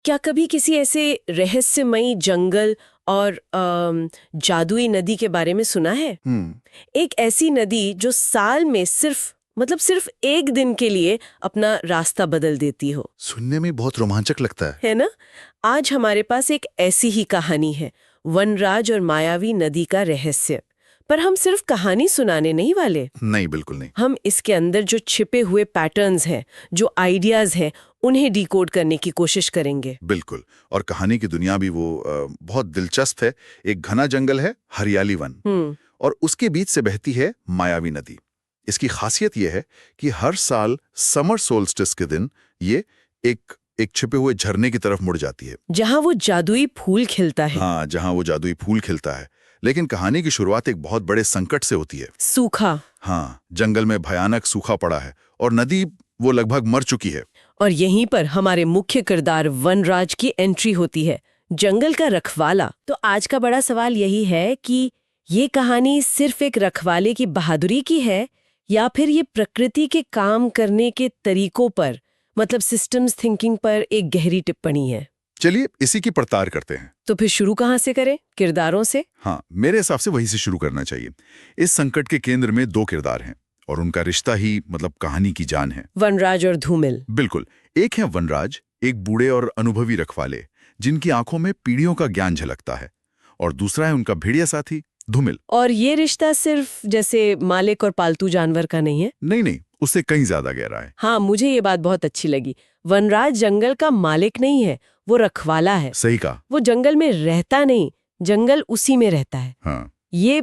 क्या कभी किसी ऐसे रहस्यमयी जंगल और जादुई नदी के बारे में सुना है? एक ऐसी नदी जो साल में सिर्फ एक दिन के लिए अपना रास्ता बदल देती हो। सुनने में बहुत रोमांचक लगता है ना? आज हमारे पास एक ऐसी ही कहानी है, वनराज और मायावी नदी का रहस्य। पर हम सिर्फ कहानी सुनाने नहीं वाले। नहीं, बिल्कुल नहीं। हम इसके अंदर जो छिपे हुए पैटर्न्स हैं, जो आइडियाज हैं, उन्हें डिकोड करने की कोशिश करेंगे। बिल्कुल। और कहानी की दुनिया भी बहुत दिलचस्प है। एक घना जंगल है, हरियाली वन, और उसके बीच से बहती है मायावी नदी। इसकी खासियत यह है कि हर साल समर सोल्स्टिस के दिन ये एक छिपे हुए झरने की तरफ मुड़ जाती है, जहां वो जादुई फूल खिलता है। हाँ, जहां वो जादुई फूल खिलता है। लेकिन कहानी की शुरुआत एक बहुत बड़े संकट से होती है। सूखा। हाँ, जंगल में भयानक सूखा पड़ा है और नदी वो लगभग मर चुकी है। और यहीं पर हमारे मुख्य किरदार वनराज की एंट्री होती है, जंगल का रखवाला। तो आज का बड़ा सवाल यही है कि ये कहानी सिर्फ एक रखवाले की बहादुरी की है, या फिर ये प्रकृति के काम करने के तरीकों पर, मतलब सिस्टम्स थिंकिंग पर एक गहरी टिप्पणी है। चलिए इसी की पड़ताल करते हैं। तो फिर शुरू कहाँ से करें? किरदारों से? हाँ, मेरे हिसाब से वहीं से शुरू करना चाहिए। इस संकट के केंद्र में दो किरदार हैं और उनका रिश्ता ही मतलब कहानी की जान है। वनराज और धूमिल। बिल्कुल। एक है वनराज, एक बूढ़े और अनुभवी रखवाले जिनकी आंखों में पीढ़ियों का ज्ञान झलकता है, और दूसरा है उनका भेड़िया साथी धूमिल। और ये रिश्ता सिर्फ जैसे मालिक और पालतू जानवर का नहीं है। नहीं, उससे कहीं ज्यादा गहरा है। हाँ, मुझे ये बात बहुत अच्छी लगी। वनराज जंगल का मालिक नहीं है, वो रखवाला है। सही कहा। वो जंगल में रहता नहीं, जंगल उसी में रहता है। हाँ। ये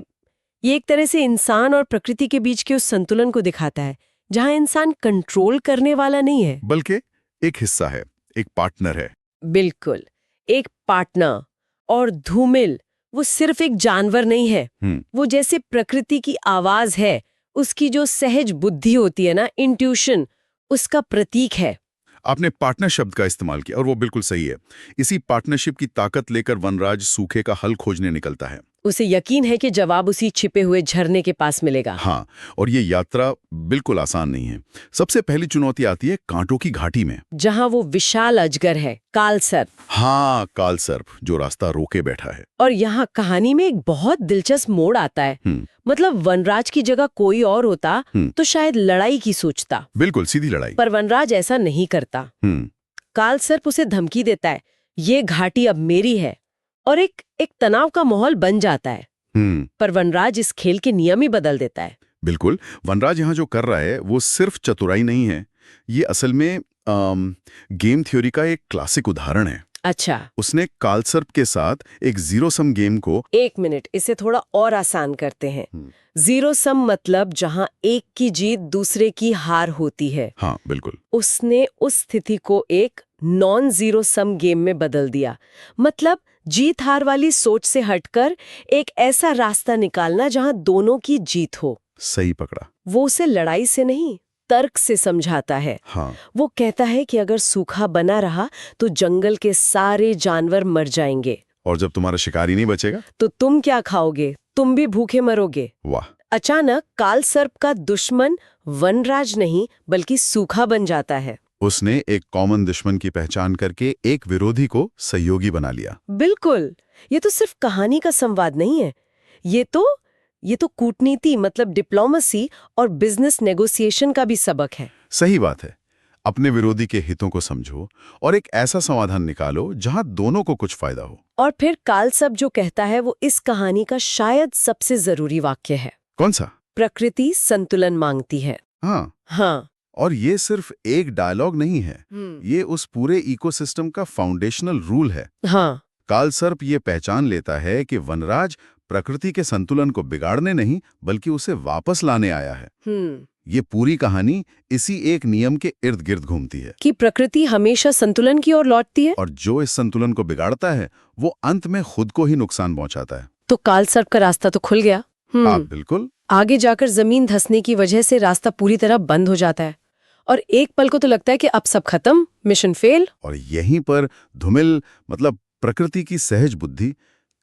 एक तरह से इंसान और प्रकृति के बीच के उस संतुलन को दिखाता है, जहाँ इंसान कंट्रोल करने वाला नहीं है, बल्कि एक हिस्सा है, एक पार्टनर है। बिल्कुल, एक पार्टनर। और धूमिल वो सिर्फ एक जानवर नहीं है, वो जैसे प्रकृति की आवाज है, उसकी जो सहज बुद्धि होती है ना, इंट्यूशन, उसका प्रतीक है। आपने पार्टनर शब्द का इस्तेमाल किया और वो बिल्कुल सही है। इसी पार्टनरशिप की ताकत लेकर वनराज सूखे का हल खोजने निकलता है। उसे यकीन है कि जवाब उसी छिपे हुए झरने के पास मिलेगा। हाँ, और ये यात्रा बिल्कुल आसान नहीं है। सबसे पहली चुनौती आती है कांटों की घाटी में, जहाँ वो विशाल अजगर है, कालसर्प। हाँ, कालसर्प, जो रास्ता रोके बैठा है। और यहाँ कहानी में एक बहुत दिलचस्प मोड़ आता है। मतलब वनराज की जगह कोई और होता तो शायद लड़ाई की सोचता। बिल्कुल, सीधी लड़ाई। पर वनराज ऐसा नहीं करता। कालसर्प उसे धमकी देता है, ये घाटी अब मेरी है, और एक तनाव का माहौल बन जाता है। पर वनराज इस खेल के नियम ही बदल देता है। बिल्कुल, वनराज यहाँ जो कर रहा है वो सिर्फ चतुराई नहीं है, ये असल में गेम थ्योरी का एक क्लासिक उदाहरण है। अच्छा। उसने कालसर्प के साथ एक जीरो सम गेम को। एक मिनट, इसे थोड़ा और आसान करते हैं। जीरो सम मतलब जहाँ एक की जीत दूसरे की हार होती है। हाँ, बिल्कुल। उसने उस स्थिति को एक नॉन जीरो सम गेम में बदल दिया। मतलब जीत हार वाली सोच से हटकर एक ऐसा रास्ता निकालना जहां दोनों की जीत हो। सही पकड़ा। वो उसे लड़ाई से नहीं, तर्क से समझाता है। हाँ। वो कहता है कि अगर सूखा बना रहा तो जंगल के सारे जानवर मर जाएंगे, और जब तुम्हारा शिकारी नहीं बचेगा तो तुम क्या खाओगे? तुम भी भूखे मरोगे। वाह। अचानक कालसर्प का दुश्मन वनराज नहीं बल्कि सूखा बन जाता है। उसने एक कॉमन दुश्मन की पहचान करके एक विरोधी को सहयोगी बना लिया। बिल्कुल। ये तो सिर्फ कहानी का संवाद नहीं है, ये तो कूटनीति, मतलब डिप्लोमेसी और बिजनेस नेगोशिएशन का भी सबक है। सही बात है। अपने विरोधी के हितों को समझो और एक ऐसा समाधान निकालो जहां दोनों को कुछ फायदा हो। और फिर कालसर्प जो कहता है वो इस कहानी का शायद सबसे जरूरी वाक्य है। कौन सा? प्रकृति संतुलन मांगती है। हाँ। और ये सिर्फ एक डायलॉग नहीं है, ये उस पूरे इकोसिस्टम का फाउंडेशनल रूल है। हाँ। कालसर्प ये पहचान लेता है कि वनराज प्रकृति के संतुलन को बिगाड़ने नहीं बल्कि उसे वापस लाने आया है। ये पूरी कहानी इसी एक नियम के इर्द गिर्द घूमती है कि प्रकृति हमेशा संतुलन की ओर लौटती है, और जो इस संतुलन को बिगाड़ता है वो अंत में खुद को ही नुकसान पहुंचाता है। तो कालसर्प का रास्ता तो खुल गया। बिल्कुल। आगे जाकर जमीन धंसने की वजह से रास्ता पूरी तरह बंद हो जाता है और एक पल को तो लगता है कि अब सब खत्म, मिशन फेल। और यहीं पर धूमिल मतलब प्रकृति की सहज बुद्धि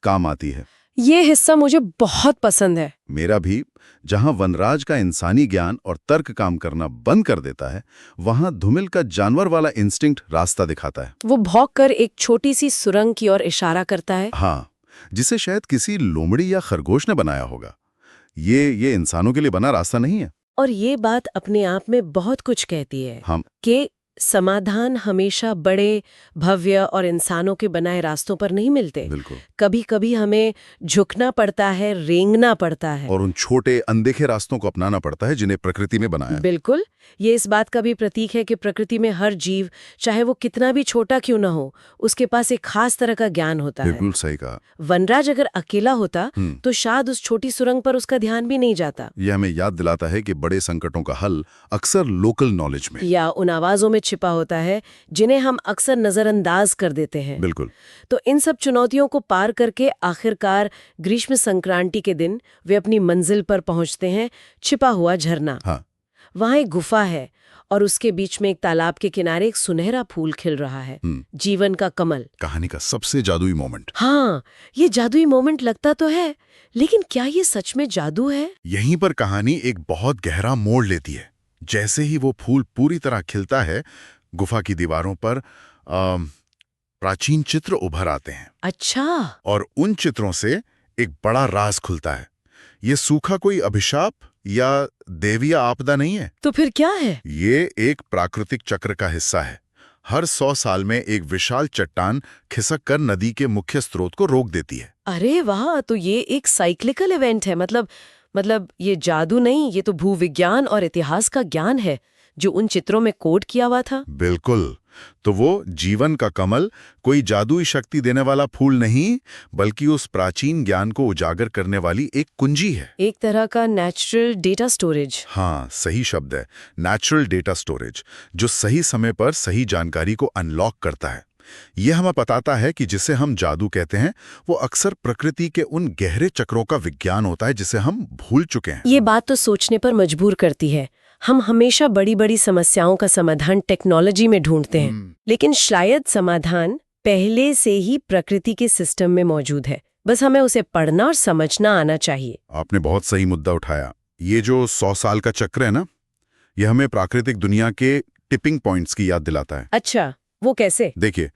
काम आती है। ये हिस्सा मुझे बहुत पसंद है। मेरा भी। जहां वनराज का इंसानी ज्ञान और तर्क काम करना बंद कर देता है, वहां धूमिल का जानवर वाला इंस्टिंक्ट रास्ता दिखाता है। वो भौंक कर एक छोटी सी सुरंग की ओर इशारा करता है। हाँ, जिसे शायद किसी लोमड़ी या खरगोश ने बनाया होगा। ये इंसानों के लिए बना रास्ता नहीं है। और ये बात अपने आप में बहुत कुछ कहती है हम कि समाधान हमेशा बड़े, भव्य और इंसानों के बनाए रास्तों पर नहीं मिलते। बिल्कुल। कभी कभी हमें झुकना पड़ता है, रेंगना पड़ता है। और उन छोटे अनदेखे रास्तों को अपनाना पड़ता है जिन्हें प्रकृति ने बनाया है। बिल्कुल। ये इस बात का भी प्रतीक है कि प्रकृति में हर जीव, चाहे वो कितना भी छोटा क्यों ना हो, उसके पास एक खास तरह का ज्ञान होता है। बिल्कुल सही कहा। वनराज अगर अकेला होता तो शायद उस छोटी सुरंग पर उसका ध्यान भी नहीं जाता। यह हमें याद दिलाता है कि बड़े संकटों का हल अक्सर लोकल नॉलेज में या उन आवाजों में छिपा होता है जिन्हें हम अक्सर नजरअंदाज कर देते हैं। बिल्कुल। तो इन सब चुनौतियों को पार करके आखिरकार ग्रीष्म संक्रांति के दिन वे अपनी मंजिल पर पहुंचते हैं, छिपा हुआ झरना। हाँ। वहां एक गुफा है और उसके बीच में एक तालाब के किनारे एक सुनहरा फूल खिल रहा है, जीवन का कमल। कहानी का सबसे जादुई मोमेंट। हाँ, ये जादुई मोमेंट लगता तो है, लेकिन क्या ये सच में जादू है? यहीं पर कहानी एक बहुत गहरा मोड़ लेती है। जैसे ही वो फूल पूरी तरह खिलता है, गुफा की दीवारों पर प्राचीन चित्र उभर आते हैं। अच्छा। और उन चित्रों से एक बड़ा राज खुलता है। ये सूखा कोई अभिशाप या देवीय आपदा नहीं है। तो फिर क्या है? ये एक प्राकृतिक चक्र का हिस्सा है। हर 100 साल में एक विशाल चट्टान खिसक कर नदी के मुख्य स्रोत को रोक देती है। अरे वाह, तो ये एक साइक्लिकल इवेंट है। मतलब ये जादू नहीं, ये तो भूविज्ञान और इतिहास का ज्ञान है जो उन चित्रों में कोड किया हुआ था। बिल्कुल। तो वो जीवन का कमल कोई जादुई शक्ति देने वाला फूल नहीं, बल्कि उस प्राचीन ज्ञान को उजागर करने वाली एक कुंजी है। एक तरह का नेचुरल डेटा स्टोरेज। हाँ, सही शब्द है, नेचुरल डेटा स्टोरेज, जो सही समय पर सही जानकारी को अनलॉक करता है। यह हमें बताता है कि जिसे हम जादू कहते हैं, वो अक्सर प्रकृति के उन गहरे चक्रों का विज्ञान होता है जिसे हम भूल चुके हैं। ये बात तो सोचने पर मजबूर करती है। हम हमेशा बड़ी बड़ी समस्याओं का समाधान टेक्नोलॉजी में ढूंढते हैं, लेकिन शायद समाधान पहले से ही प्रकृति के सिस्टम में मौजूद है। बस हमें उसे पढ़ना और समझना आना चाहिए। आपने बहुत सही मुद्दा उठाया। ये जो 100 साल का चक्र है ना, यह हमें प्राकृतिक दुनिया के टिपिंग पॉइंट्स की याद दिलाता है। अच्छा, वो कैसे? देखिए,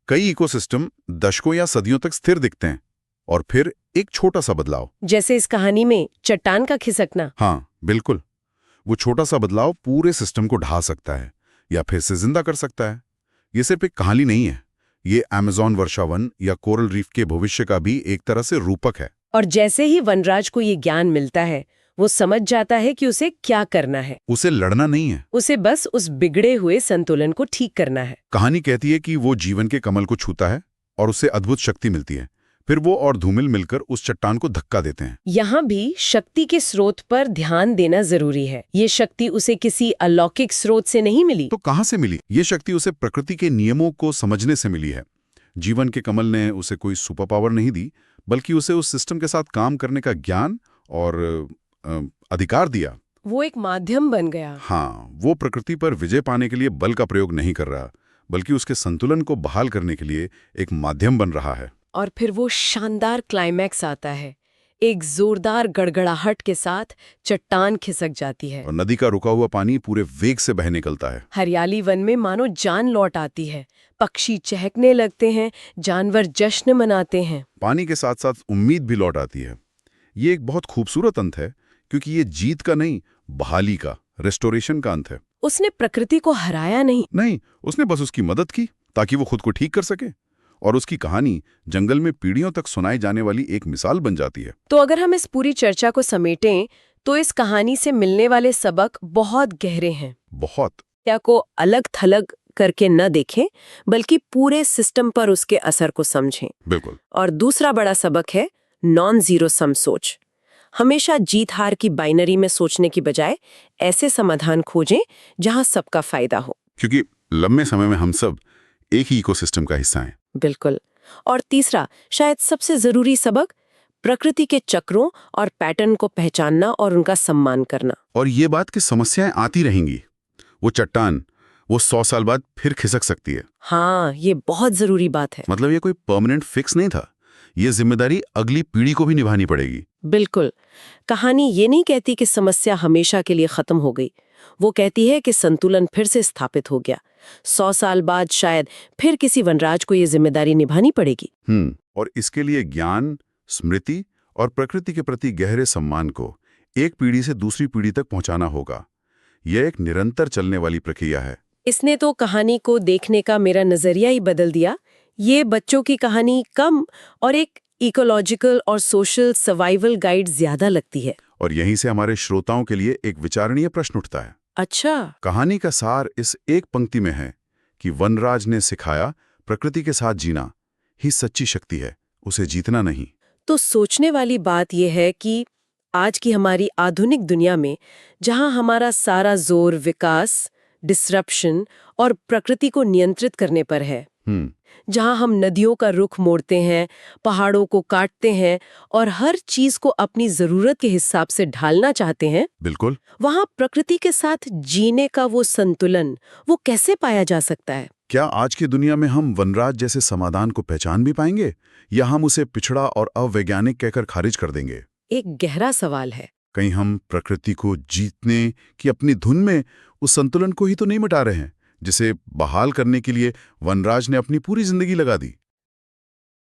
कई इकोसिस्टम दशकों या सदियों तक स्थिर दिखते हैं, और फिर एक छोटा सा बदलाव, जैसे इस कहानी में चट्टान का खिसकना। हाँ बिल्कुल, वो छोटा सा बदलाव पूरे सिस्टम को ढा सकता है या फिर से जिंदा कर सकता है। ये सिर्फ एक कहानी नहीं है, ये अमेज़न वर्षावन या कोरल रीफ के भविष्य का भी एक तरह से रूपक है। और जैसे ही वनराज को ये ज्ञान मिलता है, वो समझ जाता है कि उसे क्या करना है। उसे लड़ना नहीं है, उसे बस उस बिगड़े हुए संतुलन को ठीक करना है। कहानी कहती है कि वो जीवन के कमल को छूता है और उसे अद्भुत शक्ति मिलती है। फिर वो और धूमिल मिलकर उस चट्टान को धक्का देते हैं। यहाँ भी शक्ति के स्रोत पर ध्यान देना जरूरी है। ये शक्ति उसे किसी अलौकिक स्रोत से नहीं मिली। तो कहाँ से मिली? ये शक्ति उसे प्रकृति के नियमों को समझने से मिली है। जीवन के कमल ने उसे कोई सुपर पावर नहीं दी, बल्कि उसे उस सिस्टम के साथ काम करने का ज्ञान और अधिकार दिया। वो एक माध्यम बन गया। हाँ, वो प्रकृति पर विजय पाने के लिए बल का प्रयोग नहीं कर रहा, बल्कि उसके संतुलन को बहाल करने के लिए एक माध्यम बन रहा है। और फिर वो शानदार क्लाइमैक्स आता है। एक जोरदार गड़गड़ाहट के साथ चट्टान खिसक जाती है और नदी का रुका हुआ पानी पूरे वेग से बह निकलता है। हरियाली वन में मानो जान लौट आती है। पक्षी चहकने लगते हैं, जानवर जश्न मनाते हैं। पानी के साथ साथ उम्मीद भी लौट आती है। ये एक बहुत खूबसूरत अंत है, क्योंकि ये जीत का नहीं, बहाली का, रेस्टोरेशन का अंत है। उसने प्रकृति को हराया नहीं, उसने बस उसकी मदद की ताकि वो खुद को ठीक कर सके। और उसकी कहानी जंगल में पीढ़ियों तक सुनाई जाने वाली एक मिसाल बन जाती है। तो अगर हम इस पूरी चर्चा को समेटें तो इस कहानी से मिलने वाले सबक बहुत गहरे हैं। बहुत। क्या को अलग थलग करके न देखें, बल्कि पूरे सिस्टम पर उसके असर को समझें। बिल्कुल। और दूसरा बड़ा सबक है नॉन जीरो सम सोच। हमेशा जीत हार की बाइनरी में सोचने की बजाय ऐसे समाधान खोजें जहां सबका फायदा हो, क्योंकि लंबे समय में हम सब एक ही इकोसिस्टम का हिस्सा हैं। बिल्कुल। और तीसरा, शायद सबसे जरूरी सबक, प्रकृति के चक्रों और पैटर्न को पहचानना और उनका सम्मान करना। और ये बात कि समस्याएं आती रहेंगी। वो चट्टान वो 100 साल बाद फिर खिसक सकती है। हाँ, ये बहुत जरूरी बात है। मतलब ये कोई परमानेंट फिक्स नहीं था, ये जिम्मेदारी अगली पीढ़ी को भी निभानी पड़ेगी। बिल्कुल। कहानी ये नहीं कहती कि समस्या हमेशा के लिए खत्म हो गई। वो कहती है कि संतुलन फिर से स्थापित हो गया। 100 साल बाद शायद फिर किसी वनराज को ये जिम्मेदारी निभानी पड़ेगी। और इसके लिए ज्ञान, स्मृति और प्रकृति के प्रति गहरे सम्मान को एक पीढ़ी से दूसरी पीढ़ी तक पहुंचाना होगा। यह एक निरंतर चलने वाली प्रक्रिया है। इसने तो कहानी को देखने का मेरा नजरिया ही बदल दिया। ये बच्चों की कहानी कम और एक इकोलॉजिकल और सोशल सर्वाइवल गाइड ज्यादा लगती है। और यहीं से हमारे श्रोताओं के लिए एक विचारणीय प्रश्न उठता है। अच्छा। कहानी का सार इस एक पंक्ति में है कि वनराज ने सिखाया प्रकृति के साथ जीना ही सच्ची शक्ति है, उसे जीतना नहीं। तो सोचने वाली बात यह है कि आज की हमारी आधुनिक दुनिया में, जहां हमारा सारा जोर विकास, डिसरप्शन और प्रकृति को नियंत्रित करने पर है, जहां हम नदियों का रुख मोड़ते हैं, पहाड़ों को काटते हैं और हर चीज को अपनी जरूरत के हिसाब से ढालना चाहते हैं, बिल्कुल, वहां प्रकृति के साथ जीने का वो संतुलन, वो कैसे पाया जा सकता है? क्या आज की दुनिया में हम वनराज जैसे समाधान को पहचान भी पाएंगे, या हम उसे पिछड़ा और अवैज्ञानिक कहकर खारिज कर देंगे? एक गहरा सवाल है। कहीं हम प्रकृति को जीतने की अपनी धुन में उस संतुलन को ही तो नहीं मिटा रहे हैं जिसे बहाल करने के लिए वनराज ने अपनी पूरी जिंदगी लगा दी?